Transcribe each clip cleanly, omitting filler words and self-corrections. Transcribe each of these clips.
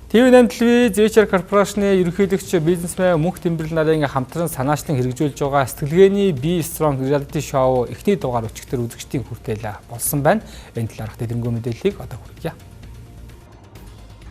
TV8 телевиз HR корпорацийн ерөнхийлөгч бизнесмен Мөнх Тэмбэрэл нарын хамтран санаачлан хэрэгжүүлж байгаа сэтгэлгээний Be Strong reality show эхний дугаар өчигдөр үзэгчдийн хүртэл болсон байна. Энэ талаарх дэдгэрэнгүй мэдээллийг одоо хүргье.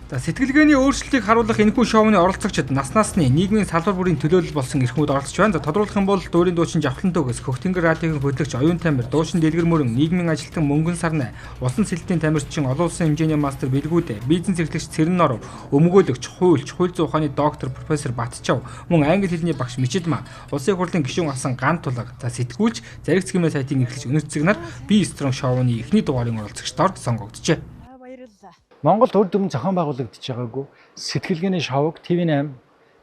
За сэтгэлгээний өөрчлөлтийг харуулах энэхүү шоуны оролцогчид нас насны нийгмийн салбар бүрийн төлөөлөл болсон эрхмүүд оролцож байна. За тодруулах юм бол дуурийн дуучин Жавхлан төгс, Хөхтөнгөр радиогийн хөтлөгч Оюун Тамир, дуучин Дэлгэр Мөрөн, нийгмийн ажилтан Мөнгөн Сарнай, усан сэлтийн тамирчин олон улсын хэмжээний мастер Билгүүдэ, бизнес эрхлэгч Цэрэн Норов, өмгөөлөгч, хууль зүйн ухааны доктор профессор Батчав, мөн англи хэлний багш Мичидма, улсын хурлын гишүүн асан Ган Тулаг, за сэтгүүлч Заригц гэмээр сайтын эрхлэгч Өнөрцөг нар Be Strong шоуны эхний дугаарын оролцогчдоор сонгогджээ. Монголд үр дүн зохион байгуулагдаж байгаагүй сэтгэлгээний шоуг TV8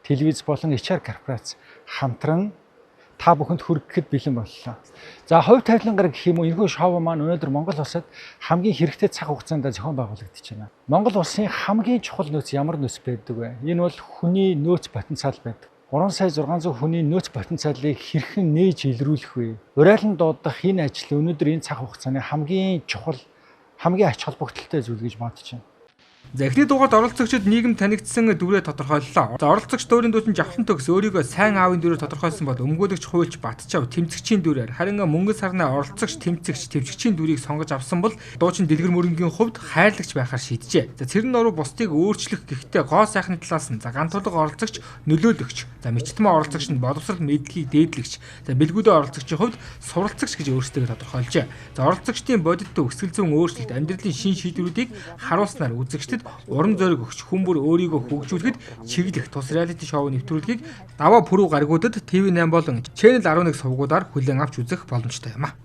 телевиз болон HR корпорац хамтран та бүхэнд хүргэхэд бэлэн боллоо. За хувь тавилангаар гэх юм уу энэхүү шоу маань өнөөдөр Монгол улсад хамгийн хэрэгтэй цаг хугацаанд зохион байгуулагдаж байна. Монгол улсын хамгийн чухал нөөц ямар нөөц байдаг вэ? Энэ бол хүний нөөц потенциал байдаг. 3,600,000 хүний нөөц потенциалыг хэрхэн нээж илрүүлэх вэ? Урайлан дуудах энэ ажил өнөөдөр энэ цаг хугацааны хамгийн чухал хамгийн ач холбогдолтой зүйл гэж бодож байна. За эхний дугаард оролцогчид нийгэм танигдсан дүрээ тодорхойллоо. За оролцогч дуурийн дуучин Жавхлан төгс өөрийгөө сайн аавын дүрээр тодорхойлсон бол өмгөөлөгч хуульч Батчав тэмцэгчийн дүрээр, харин Мөнгөн Сарнай оролцогч тэмцэгч төвчгчийн дүрийг сонгож авсан бол дуучин Дэлгэр Мөрөнгийн хувьд хайрлагч байхаар шийджээ. За Цэрэн Норов бусдыг өөрчлөх гэхдээ гоо сайхны талаас нь за Ган Тулаг оролцогч нөлөөлөгч, за Мичидма оролцогч нь боловсрол мэдлэгийг дээдлэгч, за Билгүүдэ оролцогчийн хувьд суралцагч гэж өөрсдөө тодорхойлжээ. За оролцогчдын бодит төв өсгөл зүйн өөрчлөлт амьдралын шин шийдвэрүүдийг харуулснаар үзэгчдэд урам зориг өгч хүмүүр өөрийгөө хөгжүүлэхэд чиглэх тус реалити шоу нэвтрүүлгийг даваа пүрэв гаргуудад TV8 болон Channel 11 сувгуудаар хүлээн авч үзэх боломжтой юм а.